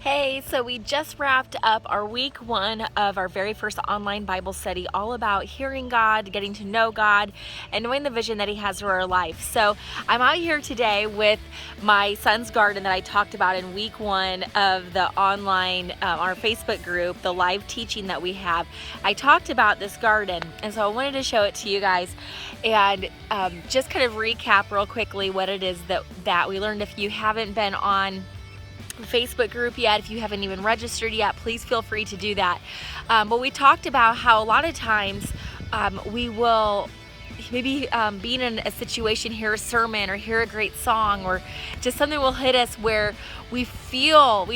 Hey, so we just wrapped up our week one of our very first online Bible study, all about hearing God, getting to know God, and knowing the vision that He has for our life. So I'm out here today with my son's garden that I talked about in week one of the online, our Facebook group, the live teaching that we have. I talked about this garden, and so I wanted to show it to you guys and just kind of recap real quickly what it is that we learned. If you haven't been on Facebook group yet, if you haven't even registered yet, please feel free to do that. But we talked about how a lot of times we will maybe being in a situation, hear a sermon or hear a great song, or just something will hit us where we feel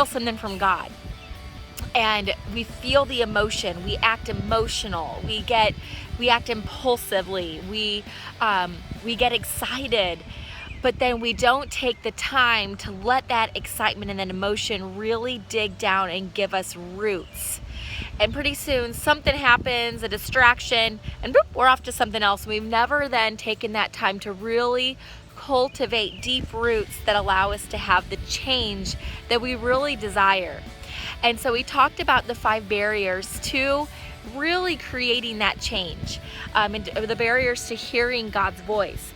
something from God, and we feel the emotion. We act emotional. We act impulsively. We get excited. But then we don't take the time to let that excitement and that emotion really dig down and give us roots. And pretty soon something happens, a distraction, and boop, we're off to something else. We've never then taken that time to really cultivate deep roots that allow us to have the change that we really desire. And so we talked about the 5 barriers to really creating that change, and the barriers to hearing God's voice.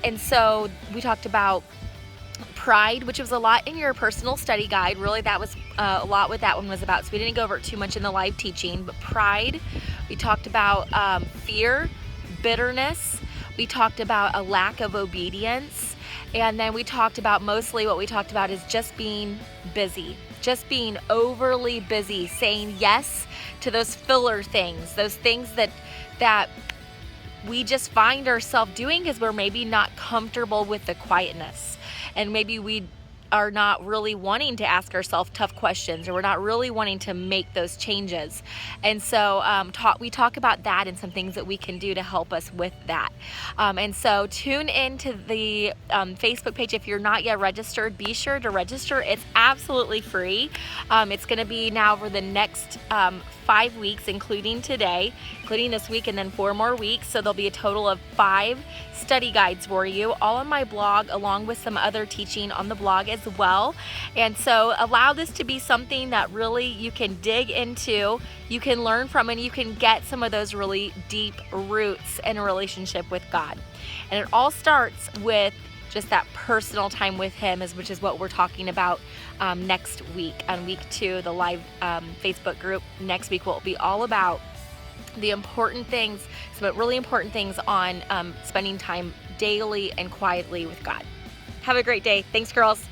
And so we talked about pride, which was a lot in your personal study guide. Really, that was a lot what that one was about. So we didn't go over it too much in the live teaching, but pride. We talked about fear, bitterness. We talked about a lack of obedience. And then we talked about, mostly what we talked about is just being busy, just being overly busy, saying yes to those filler things, those things that we just find ourselves doing because we're maybe not comfortable with the quietness, and maybe we are not really wanting to ask ourselves tough questions, or we're not really wanting to make those changes. And so we talk about that and some things that we can do to help us with that. And so tune into the Facebook page. If you're not yet registered, be sure to register. It's absolutely free. It's going to be now for the next 5 weeks, including today, including this week, and then 4 more weeks. So there'll be a total of 5 study guides for you, all on my blog, along with some other teaching on the blog as well. And so allow this to be something that really you can dig into, you can learn from, and you can get some of those really deep roots in a relationship with God. And it all starts with just that personal time with Him, which is what we're talking about next week on week 2, the live Facebook group. Next week will be all about the important things, some really important things on spending time daily and quietly with God. Have a great day. Thanks, girls.